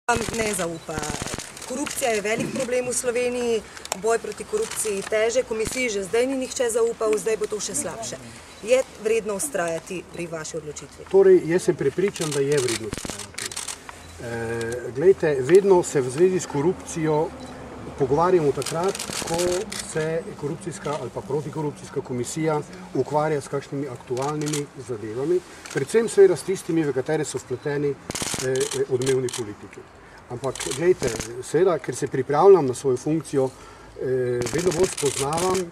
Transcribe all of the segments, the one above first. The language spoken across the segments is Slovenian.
Ne zaupa. Korupcija je velik problem v Sloveniji, boj proti korupciji teže, komisiji že zdaj ni nihče zaupal, zdaj bo to še slabše. Je vredno vztrajati pri vaši odločitvi? Torej, jaz sem prepričan, da je vredno vztrajati. Glejte, vedno se v zvezi s korupcijo pogovarjamo takrat, ko se korupcijska ali pa protikorupcijska komisija ukvarja s kakšnimi aktualnimi zadevami, predvsem seveda s tistimi, v katere so vpleteni odmevni politiki. Ampak, gledajte, seveda, ker se pripravljam na svojo funkcijo, vedno bolj spoznavam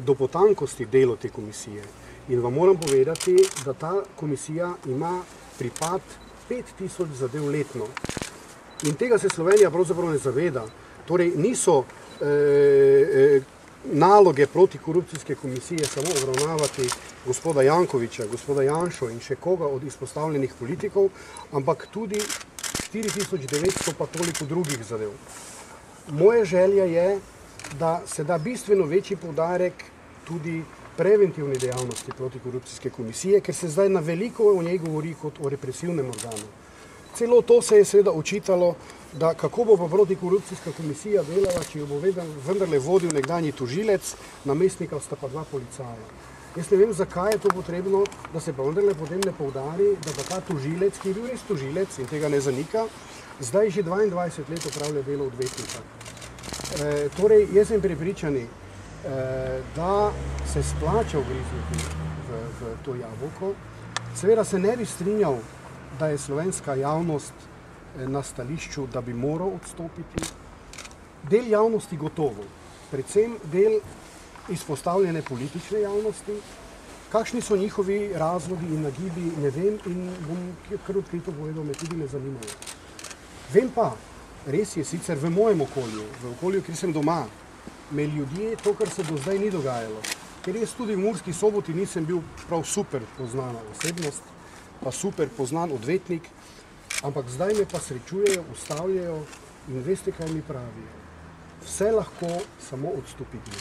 do potankosti delo te komisije. In vam moram povedati, da ta komisija ima pripad 5000 zadev letno. In tega se Slovenija pravzaprav ne zaveda. Torej, niso naloge protikorupcijske komisije samo obravnavati gospoda Jankovića, gospoda Janšo in še koga od izpostavljenih politikov, ampak tudi 4900 pa toliko drugih zadev. Moja želja je, da se da bistveno večji poudarek tudi preventivni dejavnosti protikorupcijske komisije, ker se zdaj na veliko o njej govori kot o represivnem organu. Celo to se je seveda očitalo, da kako bo pa protikorupcijska komisija delala, če jo bo vendarle vodil nekdanji tožilec, namestnika sta pa 2 policaja. Jaz ne vem, zakaj je to potrebno, da se pa vendarle potem ne poudari, da pa ta tožilec, ki je bil res tožilec in tega ne zanika, zdaj že 22 let opravlja delo odvetnika. Torej, jaz sem prepričani, da se splača ugrizniti v to jabolko. Seveda se ne bi strinjal, da je slovenska javnost na stališču, da bi moral odstopiti. Del javnosti gotovo, predvsem del izpostavljene politične javnosti. Kakšni so njihovi razlogi in nagibi, ne vem in bom kar odkrito povedal, me tudi ne zanimajo. Vem pa, res je sicer v mojem okolju, v okolju, kjer sem doma, me ljudje to, kar se do zdaj ni dogajalo, ker jaz tudi v Murski Soboti nisem bil prav super poznana osebnost, pa super poznan odvetnik, ampak zdaj me pa srečujejo, ustavljajo in veste, kaj mi pravijo. Vse lahko, samo odstopiti.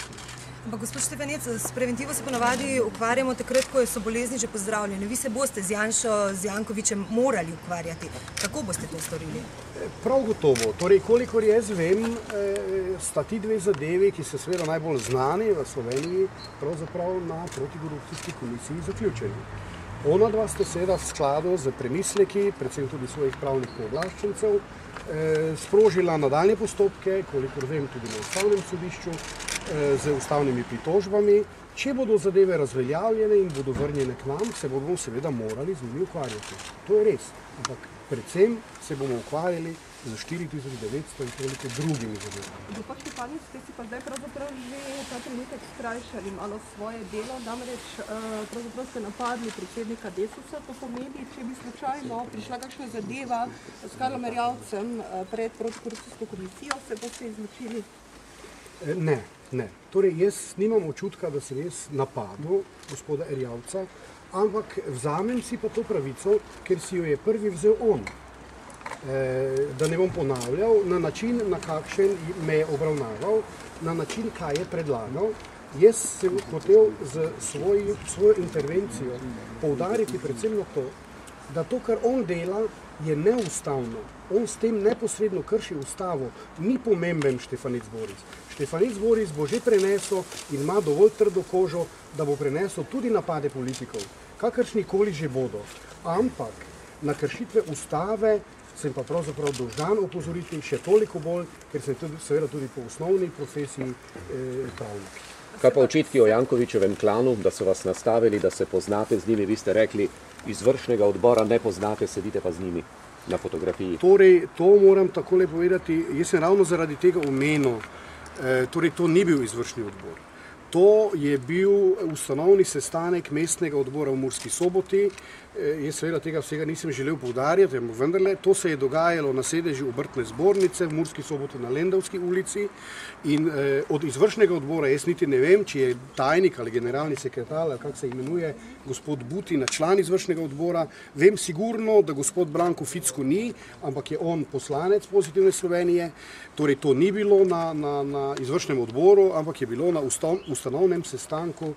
Ampak gospod Štefanec, s preventivo se ponavadi ukvarjamo takrat, ko so bolezni že pozdravljene. Vi se boste z Janšo, z Jankovićem morali ukvarjati. Kako boste to storili? Prav gotovo. Torej, kolikor jaz vem, sta ti 2 zadevi, ki so seveda najbolj znani v Sloveniji, pravzaprav na protikorupcijski komisiji zaključeni. Ona 2 sta seveda v skladu z premisleki, predvsem tudi svojih pravnih pooblaščencev, sprožila nadaljnje postopke, kolikor vem tudi na ustavnem sodišču, z ustavnimi pritožbami. Če bodo zadeve razveljavljene in bodo vrnjene k nam, se bomo seveda morali z njimi ukvarjati. To je res, ampak predvsem se bomo ukvarjali z 4900 in toliko drugimi zadevami. Gospod Štefanec, ste si pa zdaj pravzaprav že ta trenutek skrajšali malo svoje delo, namreč pravzaprav ste napadli predsednika Desusa, to pomeni, če bi slučajno prišla kakšna zadeva s Karlom Erjavcem pred protikorupcijsko komisijo, se boste izločili? Ne. Torej, jaz nimam občutka, da sem jaz napadel gospoda Erjavca, ampak vzamem si pa to pravico, ker si jo je prvi vzel on. Da ne bom ponavljal, na način, na kakšen me je obravnaval, na način, kaj je predlagal. Jaz sem hotel z svojo intervencijo poudariti predvsem na to, da to, kar on dela, je neustavno. On s tem neposredno krši ustavo. Ni pomemben Štefanec Boris. Štefanec Boris bo že prenesel in ima dovolj trdo kožo, da bo prenesel tudi napade politikov, kakršnikoli že bodo. Ampak na kršitve ustave sem pa pravzaprav dolžan opozoriti še toliko bolj, ker sem seveda tudi po osnovni profesiji pravnik. Kaj pa očitki o Jankovićevem klanu, da so vas nastavili, da se poznate z njimi, vi ste rekli, izvršnega odbora ne poznate, sedite pa z njimi na fotografiji. Torej, to moram takole povedati, jaz sem ravno zaradi tega omenil, torej to ni bil izvršni odbor. To je bil ustanovni sestanek mestnega odbora v Murski Soboti. Jaz seveda tega vsega nisem želel poudarjati, ampak vendarle, to se je dogajalo na sedežu Obrtne zbornice v Murski Soboti na Lendavski ulici in od izvršnega odbora, jaz niti ne vem, či je tajnik ali generalni sekretar, ali kako se imenuje, gospod Butina, član izvršnega odbora, vem sigurno, da gospod Branko Ficko ni, ampak je on poslanec Pozitivne Slovenije, torej to ni bilo na izvršnem odboru, ampak je bilo na ustanovnem sestanku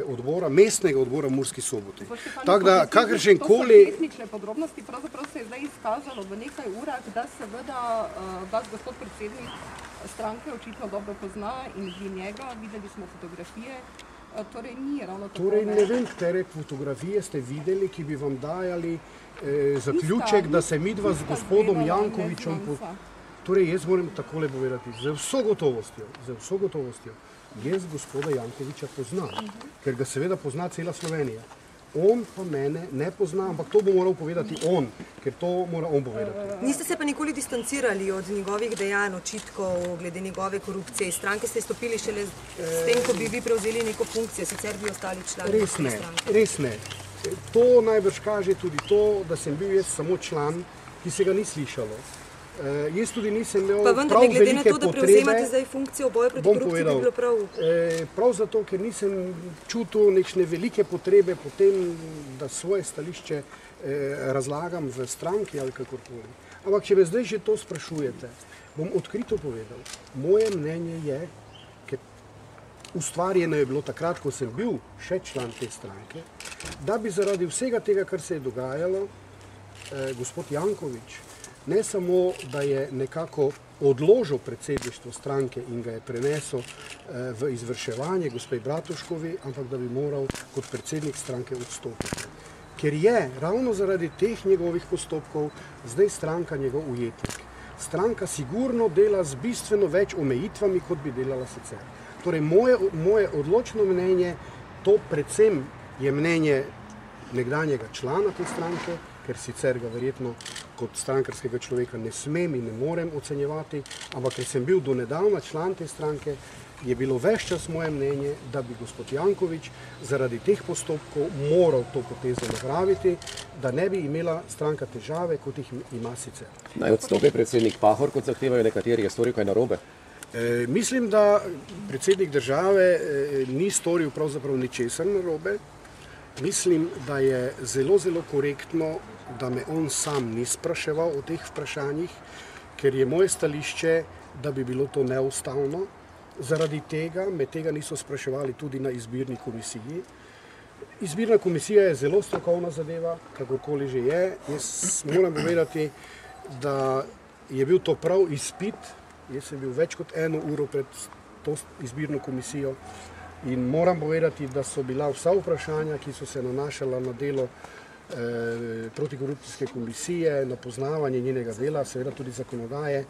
odbora, mestnega odbora v Murski Soboti. Tako da, kakršen koli... To so tehnične podrobnosti, pravzaprav se je zdaj izkazalo v nekaj urah, da seveda vas gospod predsednik stranke očitno dobro pozna in vi njega, videli smo fotografije, torej ni ravno tako. Torej ne vem, katere fotografije ste videli, ki bi vam dajali zaključek, da se midva z gospodom Jankovičem... Torej, jaz moram takole povedati, z vso gotovostjo, jaz gospoda Jankoviča poznam, ker ga seveda pozna cela Slovenija. On pa mene ne pozna, ampak to bo moral povedati on, ker to mora on povedati. Niste se pa nikoli distancirali od njegovih dejanj, očitkov, glede njegove korupcije. Iz stranke ste stopili šele s tem, ko bi vi prevzeli neko funkcijo, sicer bi ostali člani stranke. Res ne. To najbrž kaže tudi to, da sem bil jaz samo član, ki se ga ni slišalo. Jaz tudi nisem imel prav velike potrebe... Pa vendar, glede na to, da prevzemate zdaj funkcijo boja proti korupciji, bi bilo prav... Prav zato, ker nisem čutil nekšne velike potrebe potem, da svoje stališče razlagam v stranki ali kakorkoli. Ampak, če me zdaj že to sprašujete, bom odkrito povedal. Moje mnenje je, ker ustvarjeno je bilo takrat, ko sem bil še član te stranke, da bi zaradi vsega tega, kar se je dogajalo, gospod Jankovič ne samo, da je nekako odložil predsedništvo stranke in ga je prenesel v izvrševanje gospej Bratuškovi, ampak da bi moral kot predsednik stranke odstopiti. Ker je ravno zaradi teh njegovih postopkov zdaj stranka njegov ujetnik. Stranka sigurno dela z bistveno več omejitvami, kot bi delala sicer. Torej, moje odločno mnenje, to predvsem je mnenje nekdanjega člana te stranke, ker sicer ga verjetno kot strankarskega človeka ne smem in ne morem ocenjevati, ampak ker sem bil do nedavna član te stranke, je bilo ves čas moje mnenje, da bi gospod Jankovič zaradi teh postopkov moral to potezo napraviti, da ne bi imela stranka težave, kot jih ima sicer. Naj odstopi predsednik Pahor, kot zahtevajo nekateri, je storil kaj narobe? Mislim, da predsednik države ni storil pravzaprav ničesar narobe. Mislim, da je zelo, zelo korektno, da me on sam ni spraševal o teh vprašanjih, ker je moje stališče, da bi bilo to neustavno. Zaradi tega me tega niso spraševali tudi na izbirni komisiji. Izbirna komisija je zelo strokovna zadeva, kakorkoli že je. Jaz moram povedati, da je bil to prav izpit. Jaz sem bil več kot 1 uro pred to izbirno komisijo in moram povedati, da so bila vsa vprašanja, ki so se nanašala na delo protikorupcijske komisije, na poznavanje njenega dela, seveda tudi zakonodaje,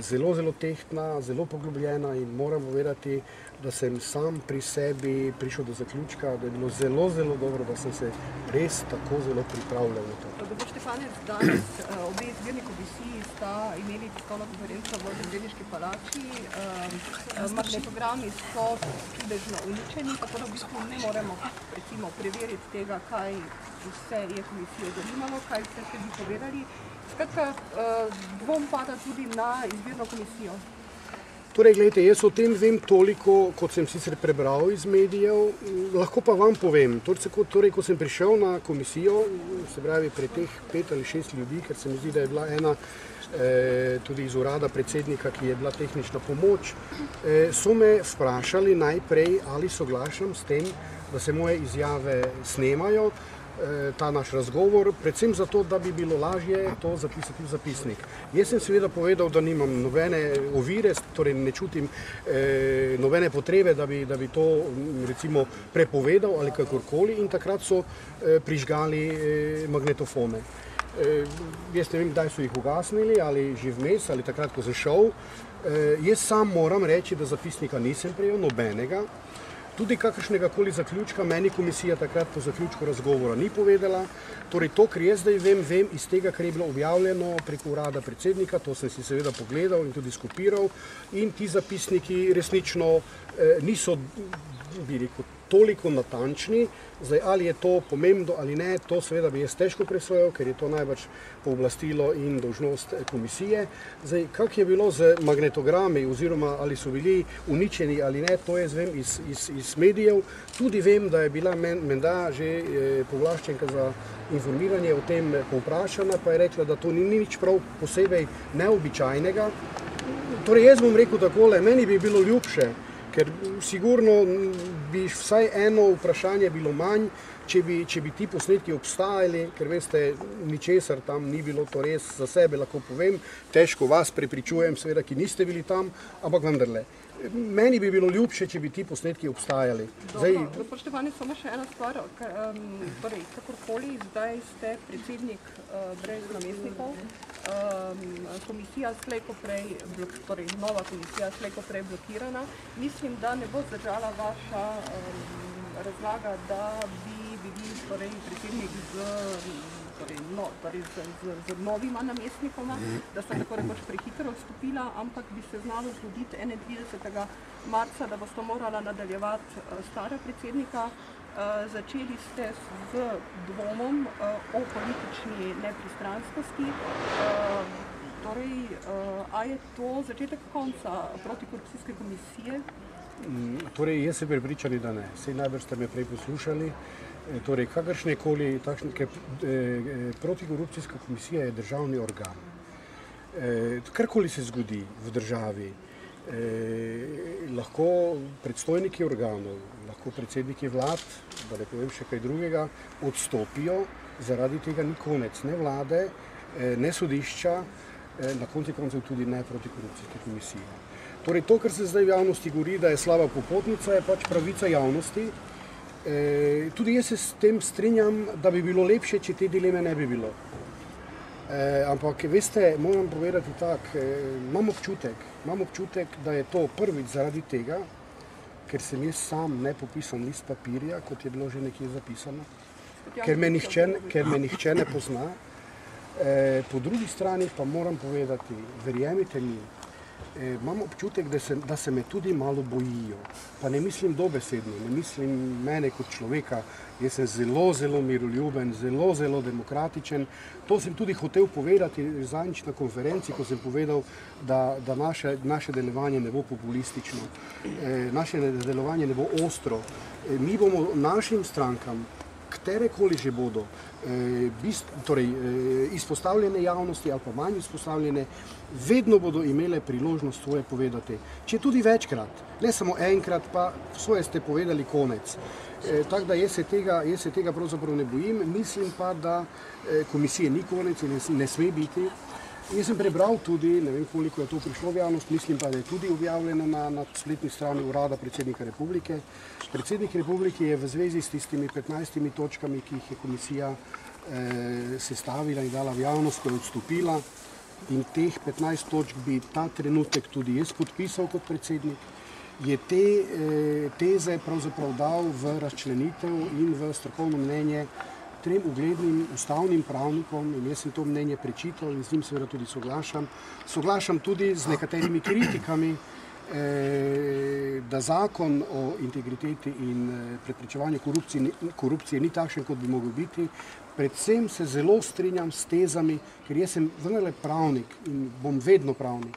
zelo, zelo tehtna, zelo poglobljena in moram povedati, da sem sam pri sebi prišel do zaključka, da je bilo zelo, zelo dobro, da sem se res tako zelo pripravljal na to. Gospod Štefanec, danes obe izbirni komisiji sta imeli tiskovno konferenco v Predsedniški palači. Magnetogrami so čudežno uničeni, tako da v bistvu ne moremo recimo preveriti tega, kaj vse je komisijo zanimalo, kaj vse ste vi povedali. Skratka, dvom pada tudi na izbirno komisijo. Torej, gledajte, jaz o tem vem toliko, kot sem sicer prebral iz medijev, lahko pa vam povem. Torej, ko sem prišel na komisijo, se pravi pri teh 5 ali 6 ljudi, ker se mi zdi, da je bila ena tudi iz urada predsednika, ki je bila tehnična pomoč, so me vprašali najprej, ali soglašam s tem, da se moje izjave snemajo, ta naš razgovor, predvsem zato, da bi bilo lažje to zapisati v zapisnik. Jaz sem seveda povedal, da nimam nobene ovire, torej ne čutim nobene potrebe, da bi to recimo prepovedal ali kakorkoli in takrat so prižgali magnetofone. Jaz ne vem, kdaj so jih ugasnili, ali že vmes, ali takrat, ko sem šel. Jaz sam moram reči, da zapisnika nisem prejel, nobenega. Tudi kakršnega koli zaključka meni komisija takrat po zaključku razgovora ni povedala. Torej to, kar jaz zdaj vem iz tega, kar je bilo objavljeno preko urada predsednika, to sem si seveda pogledal in tudi skopiral in ti zapisniki resnično niso bili toliko natančni. Zdaj, ali je to pomembno ali ne, to seveda bi jaz težko presojal, ker je to najbrž pooblastilo in dolžnost komisije. Zdaj, kak je bilo z magnetogrami oziroma ali so bili uničeni ali ne, to jaz vem iz medijev. Tudi vem, da je bila menda že povlaščenka za informiranje o tem povprašana, pa je rekla, da to ni nič prav posebej neobičajnega. Torej, jaz bom rekel takole, meni bi bilo ljubše, Ker sigurno bi vsaj eno vprašanje bilo manj, če bi ti posnetki obstajali, ker veste, ničesar tam ni bilo, to res za sebe lahko povem, težko vas prepričujem, seveda, ki niste bili tam, ampak vendarle. Meni bi bilo ljubše, če bi ti posnetki obstajali. Dobro, spoštovani, samo še ena stvar, torej, kakorkoli, zdaj ste predsednik brez namestnikov, komisija slejko prej, torej nova komisija slejko prej blokirana. Mislim, da ne bo zdržala vaša razlaga, da bi bili torej predsednik z novima namestnikoma, da sta tako rekoč prehitro odstopila, ampak bi se znalo zgoditi 31. marca, da boste morala nadaljevati stara predsednika. Začeli ste z dvomom o politični nepristranskosti. Torej, a je to začetek konca protikorupcijske komisije? Torej, jaz sem prepričan, da ne. Saj najbrž ste me prej poslušali. Torej, kakršnekoli takšne, ker protikorupcijska komisija je državni organ. Karkoli se zgodi v državi, lahko predstojniki organov, lahko predsedniki vlad, da ne povem še kaj drugega, odstopijo, zaradi tega ni konec ne vlade, ne sodišča, na koncu koncev tudi ne protikorupcijske komisije. Torej, to, kar se zdaj v javnosti govori, da je slaba popotnica, je pač pravica javnosti. Tudi jaz se s tem strinjam, da bi bilo lepše, če te dileme ne bi bilo. Ampak, veste, moram povedati tako, imam občutek, da je to prvič zaradi tega, ker sem jaz sam nepopisan list papirja, kot je bilo že nekje zapisano, ker me nihče ne pozna. Po drugi strani pa moram povedati, verjemite mi, imam občutek, da se me tudi malo bojijo. Pa ne mislim dobesedno, ne mislim mene kot človeka. Jaz sem zelo, zelo miroljuben, zelo, zelo demokratičen. To sem tudi hotel povedati zadnjič na konferenci, ko sem povedal, da naše delovanje ne bo populistično, naše delovanje ne bo ostro. Mi bomo našim strankam, katerekoli že bodo, torej izpostavljene javnosti ali pa manj izpostavljene, vedno bodo imele priložnost svoje povedati. Če tudi večkrat, ne samo enkrat, pa svoje ste povedali, konec. Tako da jaz se tega pravzaprav ne bojim, mislim pa, da komisije ni konec in ne sme biti. Jaz sem prebral tudi, ne vem koliko je to prišlo v javnost, mislim pa, da je tudi objavljeno na spletni strani urada predsednika republike. Predsednik republike je v zvezi s tistimi 15 točkami, ki jih je komisija sestavila in dala v javnost, ko je odstopila, in teh 15 točk bi ta trenutek tudi jaz podpisal kot predsednik, je te teze pravzaprav dal v razčlenitev in v strokovno mnenje 3 uglednim ustavnim pravnikom, in jaz sem to mnenje prečital in z njim seveda tudi soglašam. Soglašam tudi z nekaterimi kritikami, da zakon o integriteti in preprečevanju korupcije ni takšen, kot bi mogel biti. Predvsem se zelo strinjam s tezami, ker jaz sem vendarle pravnik in bom vedno pravnik.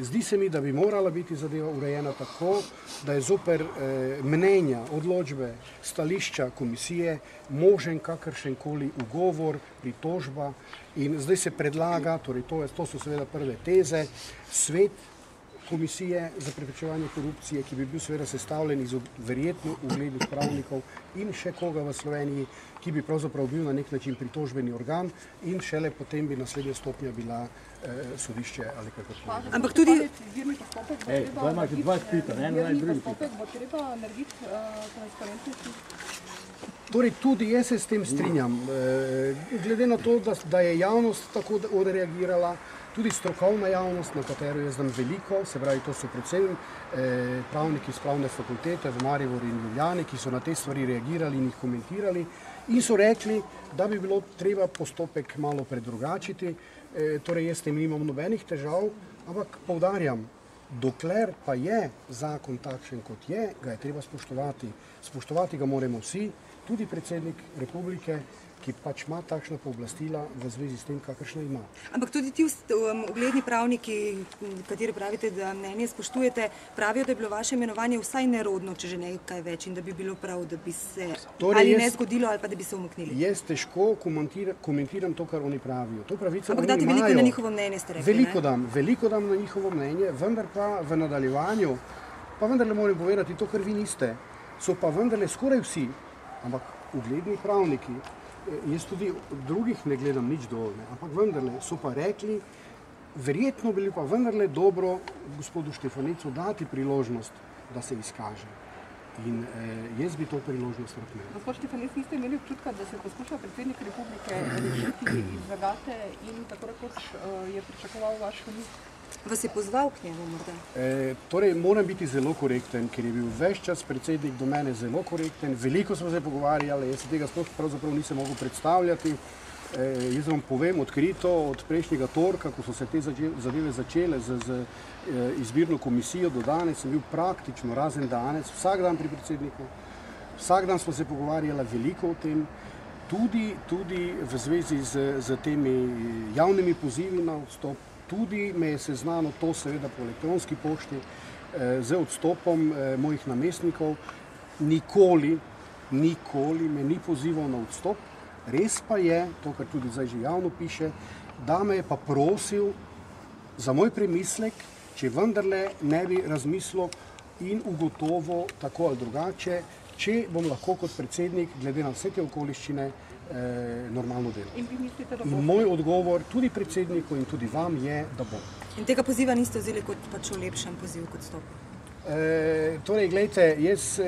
Zdi se mi, da bi morala biti zadeva urejena tako, da je zoper mnenja, odločbe, stališča komisije možen kakršenkoli ugovor, pritožba, in zdaj se predlaga, torej to so seveda prve teze, svet komisije za preprečevanje korupcije, ki bi bil seveda sestavljen iz verjetno uglednih pravnikov in še koga v Sloveniji, ki bi pravzaprav bil na nek način pritožbeni organ, in šele potem bi naslednja stopnja bila sodišče ali kakorkoli. Ampak tudi Izvirni postopek bo treba narediti transparentnosti. Torej, tudi jaz se s tem strinjam. Glede na to, da je javnost tako odreagirala, tudi strokovna javnost, na katero jaz znam veliko, se pravi, to so predvsem pravniki iz pravne fakultete v Mariboru in Ljubljani, ki so na te stvari reagirali in jih komentirali in so rekli, da bi bilo treba postopek malo predrugačiti. Torej, jaz s tem nimam nobenih težav, ampak poudarjam, dokler pa je zakon takšen, kot je, ga je treba spoštovati. Spoštovati ga moramo vsi, tudi predsednik republike, ki pač ima takšna pooblastila v zvezi s tem, kakršna ima. Ampak tudi ti ugledni pravniki, kateri pravite, da mnenje spoštujete, pravijo, da je bilo vaše imenovanje vsaj nerodno, če že nekaj več, in da bi bilo prav, da bi se ali ne zgodilo, ali pa da bi se umaknili. Jaz težko komentiram to, kar oni pravijo. To pravico ampak oni dati imajo. veliko na njihovo mnenje, ste rekli, Veliko dam na njihovo mnenje, vendar pa v nadaljevanju Pa vendarle moram povedati, to, kar vi niste, so pa vendarle skoraj vsi, ampak ugledni pravniki, jaz tudi drugih ne gledam nič dovoljne, ampak vendarle so pa rekli, verjetno bi pa vendarle dobro gospodu Štefanicu dati priložnost, da se izkaže. In jaz bi to priložnost rad imel. Gospod Štefanic, niste imeli občutka, da se poskuša predsednik republike rešiti iz zagate in tako rekoč je pričakoval vaš umik? Vas je pozval k njemu morda? Torej, moram biti zelo korekten, ker je bil ves čas predsednik do mene zelo korekten. Veliko smo se pogovarjali, jaz se tega sploh pravzaprav nisem mogel predstavljati. Jaz vam povem odkrito, od prejšnjega torka, ko so se te zadeve začele z izbirno komisijo do danes, sem bil praktično razen danes, vsak dan pri predsedniku. Vsak dan smo se pogovarjali veliko o tem, tudi v zvezi z temi javnimi pozivi na odstop. Tudi me je seznano to seveda po elektronski pošti z odstopom mojih namestnikov. Nikoli me ni pozival na odstop. Res pa je, to, kar tudi zdaj že javno piše, da me je pa prosil za moj premislek, če vendarle ne bi razmislil in ugotovil tako ali drugače, če bom lahko kot predsednik, glede na vse te okoliščine, normalno delal. In vi mislite, da bo? In moj odgovor tudi predsedniku in tudi vam je, da bom. In tega poziva niste vzeli kot pač lepšen poziv kot stop? Torej, gledajte, jaz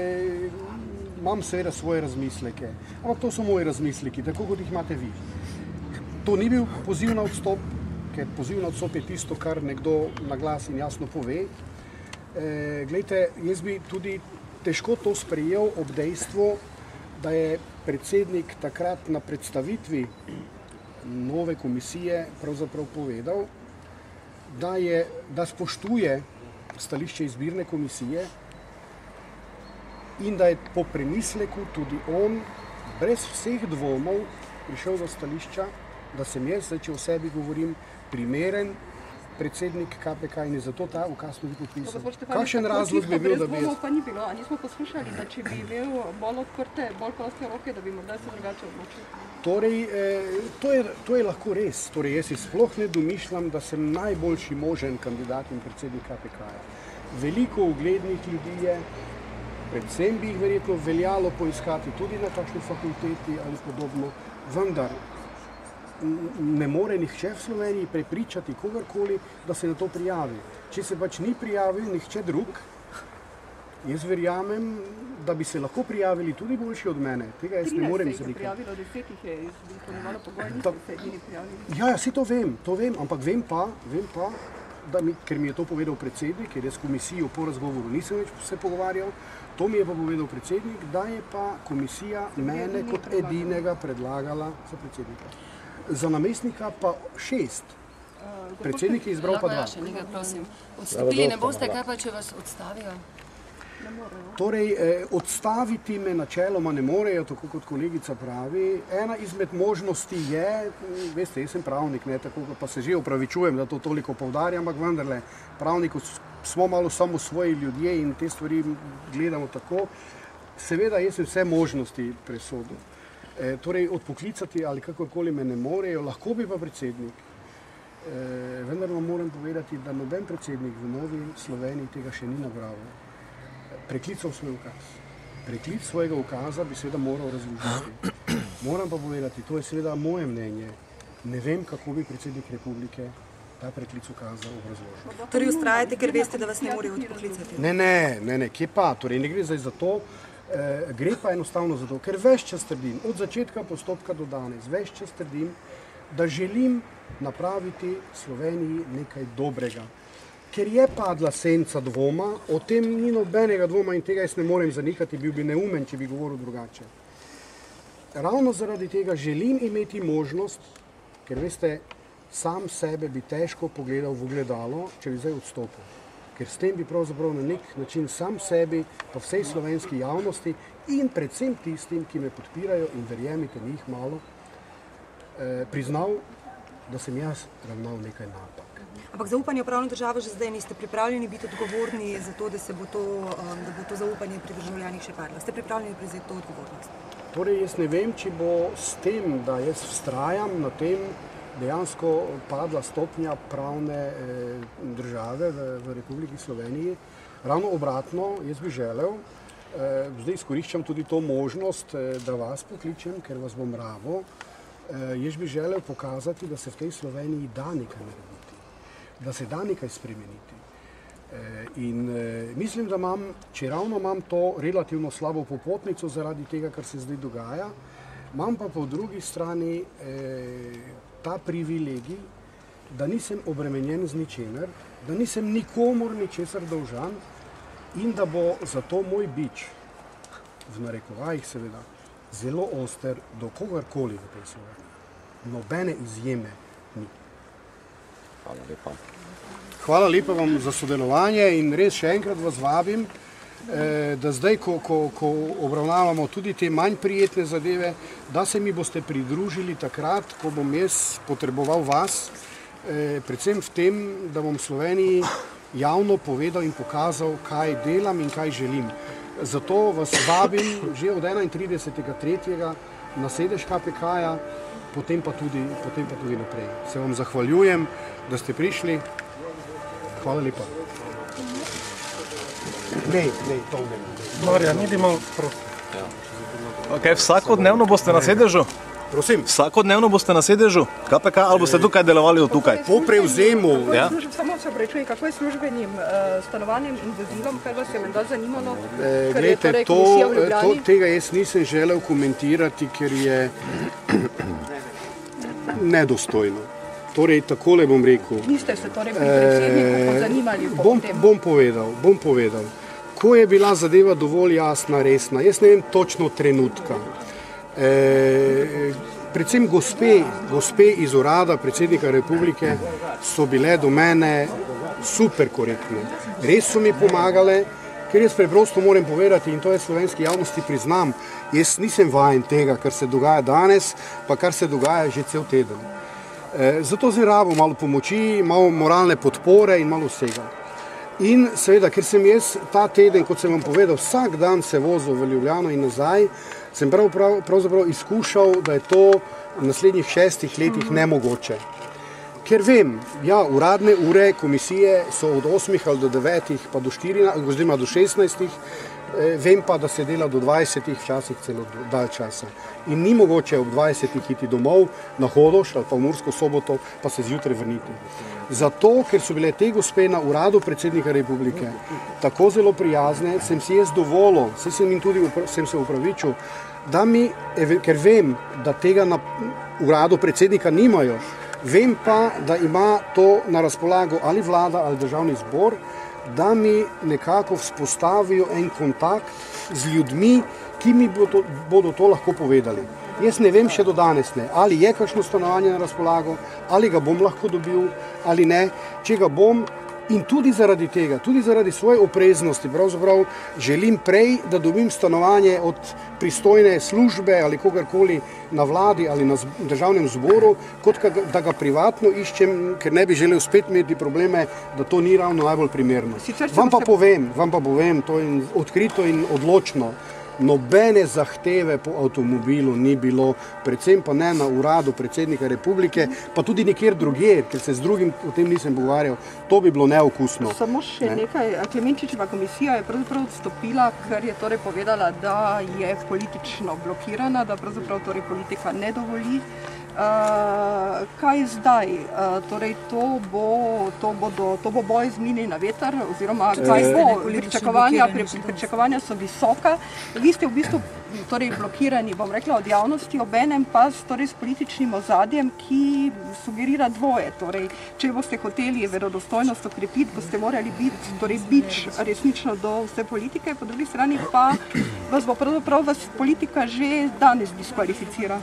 imam seveda svoje razmisleke, ampak to so moji razmisleki, tako kot jih imate vi. To ni bil poziv na odstop, ker poziv na odstop je tisto, kar nekdo na glas in jasno pove. Gledajte, jaz bi tudi težko to sprejel ob dejstvu, da je predsednik takrat na predstavitvi nove komisije pravzaprav povedal, da spoštuje stališče izbirne komisije in da je po premisleku tudi on brez vseh dvomov prišel do stališča, da sem jaz, če o sebi govorim, primeren predsednik KPK in je zato ta ukaz tudi podpisal. Kakšen razlog bi bil, da bi jaz... Pa ni bilo, a nismo poslušali, da če bi imel bolj odprte, bolj proste roke, da bi morda se drugače odločil? Torej, to je lahko res. Torej, jaz si sploh ne domišljam, da sem najboljši možen kandidat in predsednik KPK-ja. Veliko uglednih ljudi je, predvsem bi jih verjetno veljalo poiskati tudi na takšni fakulteti ali podobno, vendar ne more nihče v Sloveniji prepričati kogarkoli, da se na to prijavi. Če se pač ni prijavil nihče drug, jaz verjamem, da bi se lahko prijavili tudi boljši od mene. Tega jaz ne morem izrekati. 13 se jih je prijavilo, 10 jih je izpolnjevalo pogoj, niste se edini prijavili. Ja, saj to vem, ampak vem pa, ker mi je to povedal predsednik, ker jaz s komisijo po razgovoru nisem več se pogovarjal, to mi je pa povedal predsednik, da je pa komisija mene kot edinega predlagala za predsednika. Za namestnika pa 6. Predsednik je izbral pa 2. Lahko še nekaj, prosim. Odstopili ne boste, kaj pa, če vas odstavijo? Torej, odstaviti me načeloma ne morejo, tako kot kolegica pravi. Ena izmed možnosti je, veste, jaz sem pravnik, ne, tako pa se že opravičujem, da to toliko poudarjam, ampak vendarle, pravniku smo malo samo svoji ljudje in te stvari gledamo tako. Seveda, jaz sem vse možnosti presodil. Torej, odpoklicati ali kakorkoli me ne morejo, lahko bi pa predsednik. Vendar vam moram povedati, da noben predsednik v Novi Sloveniji tega še ni nabral. Preklical svoj ukaz. Preklic svojega ukaza bi seveda moral razložiti. Moram pa povedati, to je seveda moje mnenje. Ne vem, kako bi predsednik republike ta preklic ukaza obrazložil. Torej ustrajate, ker veste, da vas ne morejo odpoklicati? Ne, kje pa? Torej, ne gre zdaj za to. Gre pa enostavno zato, ker ves čas trdim, od začetka postopka do danes, ves čas trdim, da želim napraviti Sloveniji nekaj dobrega. Ker je padla senca dvoma, o tem ni nobenega dvoma in tega jaz ne morem zanikati, bil bi neumen, če bi govoril drugače. Ravno zaradi tega želim imeti možnost, ker veste, sam sebe bi težko pogledal v ogledalo, če bi zdaj odstopil. Ker s tem bi pravzaprav na nek način sam sebi, pa vsej slovenski javnosti in predvsem tistim, ki me podpirajo in verjemite njih malo, priznal, da sem jaz ravnal nekaj napak. Ampak zaupanje v pravno državo že zdaj niste pripravljeni biti odgovorni za to, da bo to zaupanje pri državljanih še padlo. Ste pripravljeni prevzeti to odgovornost? Torej, jaz ne vem, če bo s tem, da jaz vztrajam na tem, dejansko padla stopnja pravne države v Republiki Sloveniji. Ravno obratno, jaz bi želel, zdaj izkoriščam tudi to možnost, da vas pokličem, ker vas bom ravo. Jaz bi želel pokazati, da se v tej Sloveniji da nekaj narediti, da se da nekaj spremeniti. In mislim, da čeravno imam to relativno slabo popotnico zaradi tega, kar se zdaj dogaja, imam pa po drugi strani ta privilegij, da nisem obremenjen z ničemer, da nisem nikomur ničesar dolžan in da bo zato moj bič, v narekovajih seveda, zelo oster do kogarkoli v tej Sloveniji. Nobene izjeme ni. Hvala lepa. Hvala lepa vam za sodelovanje in res še enkrat vas vabim, da zdaj, ko obravnavamo tudi te manj prijetne zadeve, da se mi boste pridružili takrat, ko bom jaz potreboval vas, predvsem v tem, da bom v Sloveniji javno povedal in pokazal, kaj delam in kaj želim. Zato vas vabim že od 31.3. na sedež KPK-ja, potem pa tudi naprej. Se vam zahvaljujem, da ste prišli. Hvala lepa. Ne, to ne. Marjan, idimo. Vsakodnevno boste na sedežu? Prosim. Vsakodnevno boste na sedežu KPK ali boste tukaj delovali od tukaj? Po prevzemu. Samo se obrečujem, kako je službenim stanovanjem in vozilom, kaj vas je menda zanimalo? Glejte, tega jaz nisem želel komentirati, ker je nedostojno. Torej, takole bom rekel. Niste se torej pri predsedniku zanimali po tem? Bom povedal. Ko je bila zadeva dovolj jasna, resna, jaz ne vem točno trenutka, predvsem gospe iz urada predsednika republike so bile do mene super korektne. Res so mi pomagale, ker jaz preprosto moram povedati, in to je slovenski javnosti priznam, jaz nisem vajen tega, kar se dogaja danes, pa kar se dogaja že cel teden. Zato zdaj rabim malo pomoči, malo moralne podpore in malo vsega. In seveda, ker sem jaz ta teden, kot sem vam povedal, vsak dan se vozil v Ljubljano in nazaj, sem pravzaprav izkušal, da je to v naslednjih 6 letih nemogoče. Ker vem, uradne ure komisije so od 8 ali do 9 pa do 14, oziroma do 16, vem pa, da se dela do 20, včasih celo dalj časa. In ni mogoče ob 20 iti domov na Hodoš ali pa v Mursko Soboto, pa se zjutraj vrniti. Zato, ker so bile te gospe na uradu predsednika republike tako zelo prijazne, sem si jaz dovolil, sem se upravičil, ker vem, da tega na uradu predsednika nimajo, vem pa, da ima to na razpolago ali vlada ali državni zbor, da mi nekako vzpostavijo en kontakt z ljudmi, ki mi bodo to lahko povedali. Jaz ne vem še do danes ne, ali je kakšno stanovanje na razpolago, ali ga bom lahko dobil, ali ne. Če ga bom, in tudi zaradi tega, tudi zaradi svoje opreznosti, pravzaprav želim prej, da dobim stanovanje od pristojne službe ali kogarkoli na vladi ali na državnem zboru, kot da ga privatno iščem, ker ne bi želel spet imeti probleme, da to ni ravno najbolj primerno. Vam pa povem, to je odkrito in odločno, nobene zahteve po avtomobilu ni bilo, predvsem pa ne na uradu predsednika republike, pa tudi nekjer drugje, ker se z drugim o tem nisem pogovarjal, to bi bilo neokusno. Samo še nekaj, Klemenčičeva komisija je pravzaprav odstopila, ker je torej povedala, da je politično blokirana, da pravzaprav torej politika ne dovoli. Kaj zdaj? Torej to bo boj z mlini na veter, oziroma kaj bo? Pričakovanja so visoka. Vi ste v bistvu blokirani, bom rekla, od javnosti, obenem pa s političnim ozadjem, ki sugerira dvoje. Če boste hoteli verodostojnost okrepiti, boste morali biti bič resnično do vse politike, po drugi strani pa vas bo pravzaprav politika že danes diskvalificira.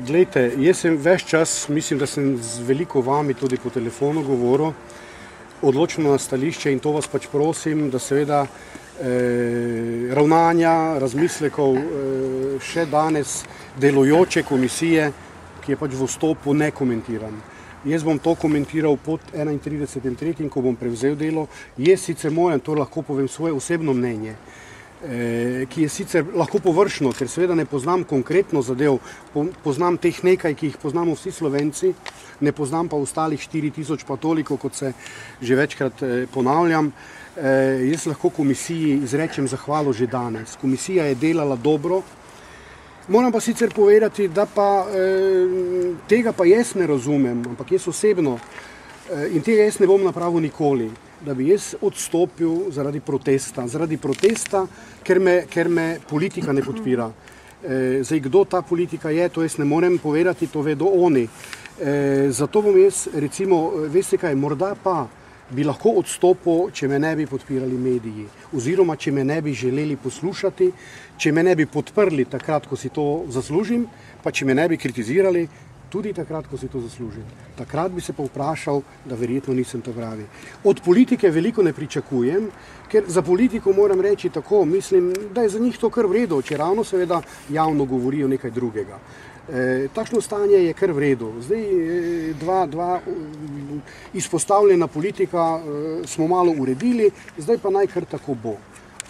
Glejte, jaz sem ves čas, mislim, da sem z veliko vami tudi po telefonu govoril, odločno na stališče, in to vas pač prosim, da seveda ravnanja, razmislekov še danes delujoče komisije, ki je pač v vstopu, ne komentiram. Jaz bom to komentiral pod 31.3., ko bom prevzel delo. Jaz sicer moram, to lahko povem, svoje osebno mnenje. ki je sicer lahko površno, ker seveda ne poznam konkretno zadev, poznam teh nekaj, ki jih poznamo vsi Slovenci, ne poznam pa ostalih 4000 pa toliko, kot se že večkrat ponavljam. Jaz lahko komisiji izrečem zahvalo že danes. Komisija je delala dobro. Moram pa sicer povedati, da pa tega pa jaz ne razumem, ampak jaz osebno in tega jaz ne bom napravil nikoli, da bi jaz odstopil zaradi protesta, ker me politika ne podpira. Zdaj, kdo ta politika je, to jaz ne morem povedati, to vedo oni. Zato bom jaz, recimo, veste kaj, morda pa bi lahko odstopil, če me ne bi podpirali mediji, oziroma če me ne bi želeli poslušati, če me ne bi podprli takrat, ko si to zaslužim, pa če me ne bi kritizirali, tudi takrat, ko si to zaslužim. Takrat bi se pa vprašal, da verjetno nisem to pravi. Od politike veliko ne pričakujem, ker za politiko moram reči tako, mislim, da je za njih to kar v redu, če ravno seveda javno govorijo nekaj drugega. Takšno stanje je kar v redu. Zdaj dva izpostavljena politika smo malo uredili, zdaj pa naj kar tako bo.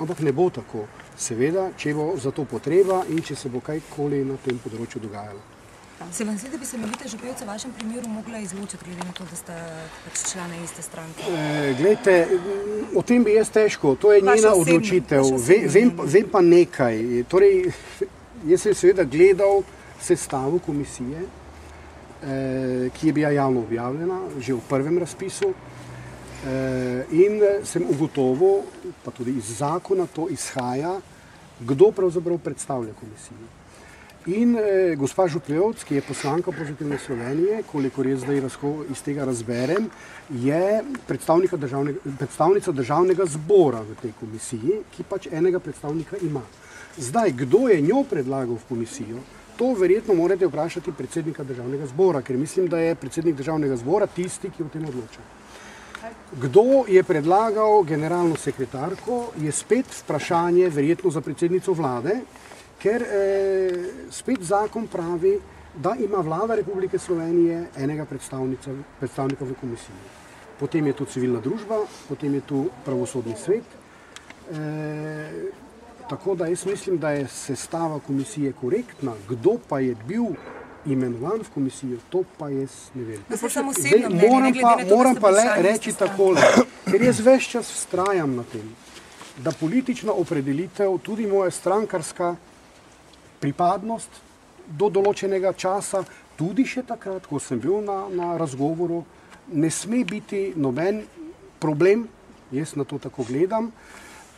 Ampak ne bo tako. Seveda, če bo za to potreba in če se bo kajkoli na tem področju dogajalo. Se vam zdi, da bi se Melita Župevec v vašem primeru mogla izločiti, glede na to, da sta pač člana iste stranke? Glejte, o tem bi jaz težko, to je njena odločitev. Vem pa nekaj. Torej, jaz sem seveda gledal sestavo komisije, ki je bila javno objavljena že v prvem razpisu in sem ugotovil, pa tudi iz zakona to izhaja, kdo pravzaprav predstavlja komisijo. In gospa Župevec, ki je poslanka Pozitivne Slovenije, kolikor jaz zdaj iz tega razberem, je predstavnica državnega zbora v tej komisiji, ki pač enega predstavnika ima. Zdaj, kdo je njo predlagal v komisijo, to verjetno morate vprašati predsednika državnega zbora, ker mislim, da je predsednik državnega zbora tisti, ki o tem odloča. Kdo je predlagal generalno sekretarko, je spet vprašanje verjetno za predsednico vlade, ker spet zakon pravi, da ima vlada Republike Slovenije enega predstavnika v komisiji. Potem je tu civilna družba, potem je tu pravosodni svet. Tako da jaz mislim, da je sestava komisije korektna. Kdo pa je bil imenovan v komisijo, to pa jaz ne vem. Moram pa le reči takole, ker jaz ves čas vztrajam na tem, da politična opredelitev, tudi moja strankarska pripadnost do določenega časa, tudi še takrat, ko sem bil na razgovoru, ne sme biti noben problem, jaz na to tako gledam.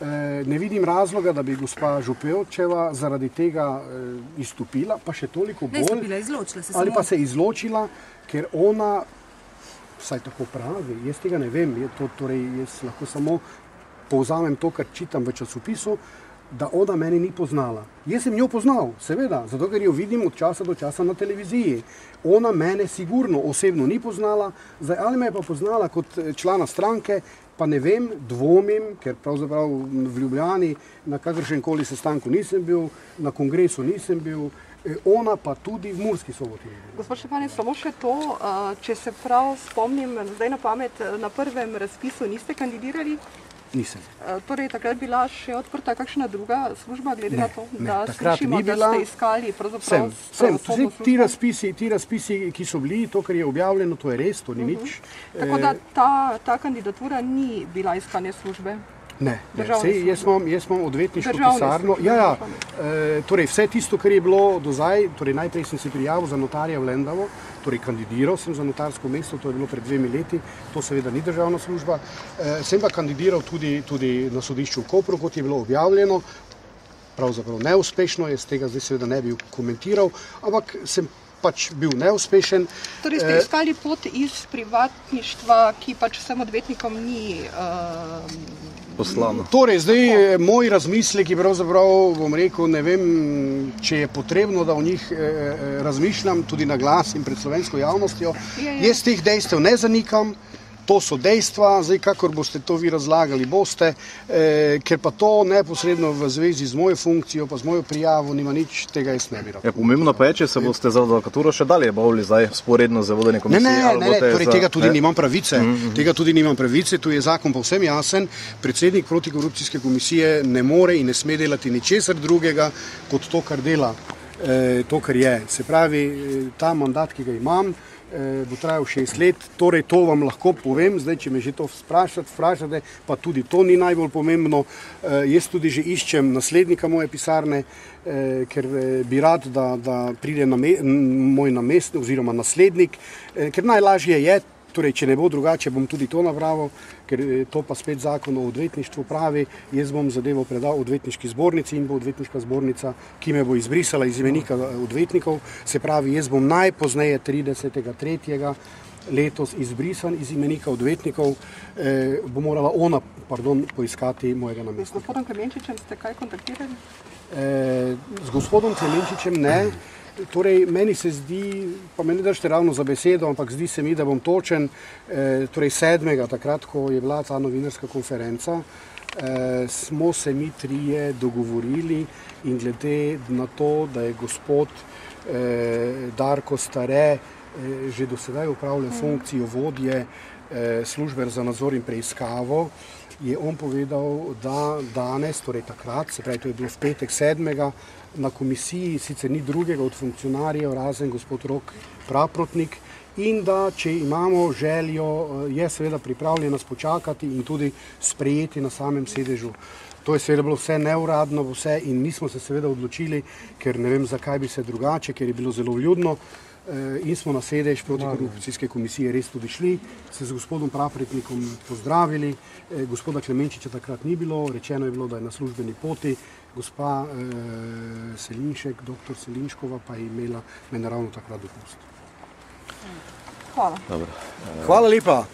Ne vidim razloga, da bi gospa Župevčeva zaradi tega izstopila, pa še toliko bolj, ali pa se izločila, ker ona, vsaj tako pravi, jaz tega ne vem, torej jaz lahko samo povzamem to, kar čitam v časopisu, da ona mene ni poznala. Jaz sem njo poznal, seveda, zato ker jo vidim od časa do časa na televiziji. Ona mene sigurno osebno ni poznala, zdaj ali me je pa poznala kot člana stranke, pa ne vem, dvomim, ker pravzaprav v Ljubljani na kakršenkoli sestanku nisem bil, na kongresu nisem bil, ona pa tudi v Murski Soboti. Gospod Štefanec, samo še to, če se prav spomnim, zdaj na pamet, na prvem razpisu niste kandidirali? Nisem. Torej, takrat bila še odprta kakšna druga služba, glede na to, da takrat slišimo, ni bila, da ste iskali pravzaprav sem. Ti razpisi, ki so bili, to, kar je objavljeno, to je res, to ni nič. Tako da ta kandidatura ni bila iskanje službe? Ne, jaz imam odvetniško pisarno. Torej, vse tisto, kar je bilo do zdaj, torej najprej sem se prijavil za notarja v Lendavo, torej kandidiral sem za notarsko mesto, to je bilo pred 2 leti, to seveda ni državna služba. Sem pa kandidiral tudi na sodišču v Kopru, kot je bilo objavljeno, pravzaprav neuspešno, jaz tega zdaj seveda ne bi komentiral, ampak sem pač bil neuspešen. Torej ste iskali pot iz privatništva, ki pač vsem odvetnikom ni poslano. Torej, zdaj moj razmislek je pravzaprav, bom rekel, ne vem, če je potrebno, da o njih razmišljam tudi na glas in pred slovensko javnostjo. Jaz teh dejstev ne zanikam, To so dejstva, zdaj kakor boste to vi razlagali, boste, ker pa to neposredno v zvezi z mojo funkcijo, pa z mojo prijavo nima nič, tega jaz ne bi rad. Pomembno pa je, če se boste za advokaturo še dalje bavili zdaj sporedno za vodenje komisije. Ne, torej tega tudi nimam pravice. Tega tudi nimam pravice, tu je zakon povsem jasen. Predsednik protikorupcijske komisije ne more in ne sme delati ničesar drugega, kot to, kar dela, to, kar je. Se pravi, ta mandat, ki ga imam, bo trajal 6 let, torej to vam lahko povem, zdaj, če me že to vprašate, pa tudi to ni najbolj pomembno. Jaz tudi že iščem naslednika moje pisarne, ker bi rad, da pride moj namestnik oziroma naslednik, ker najlažje je, torej, če ne bo drugače, bom tudi to napravil, ker to pa spet zakon o odvetništvu pravi, jaz bom zadevo predal odvetniški zbornici in bo odvetniška zbornica, ki me bo izbrisala iz imenika odvetnikov, se pravi, jaz bom najpozneje 30.3. letos izbrisan iz imenika odvetnikov, bo morala ona, poiskati mojega namestnika. Z gospodom Klemenčičem ste kaj kontaktirali? Z gospodom Klemenčičem ne. Torej, meni se zdi, pa me ne držite ravno za besedo, ampak zdi se mi, da bom točen, torej 7. takrat, ko je bila ta novinarska konferenca, smo se mi trije dogovorili in glede na to, da je gospod Darko Stare že do sedaj upravljal funkcijo vodje službe za nadzor in preiskavo, je on povedal, da danes, torej takrat, se pravi, to je bilo v petek 7. na komisiji, sicer ni drugega od funkcionarjev, razen gospod Rok Praprotnik, in da, če imamo željo, je seveda pripravljen nas počakati in tudi sprejeti na samem sedežu. To je seveda bilo vse neuradno, vse, in nismo se seveda odločili, ker ne vem, zakaj bi se drugače, ker je bilo zelo vljudno, in smo na sedež protikorupcijske komisije res tudi šli, se z gospodom Praprotnikom pozdravili, gospoda Klemenčiča takrat ni bilo, rečeno je bilo, da je na službeni poti, gospa Selinšek, doktor Selinškova, pa je imela mene ravno takrat dopust. Hvala. Hvala lepa.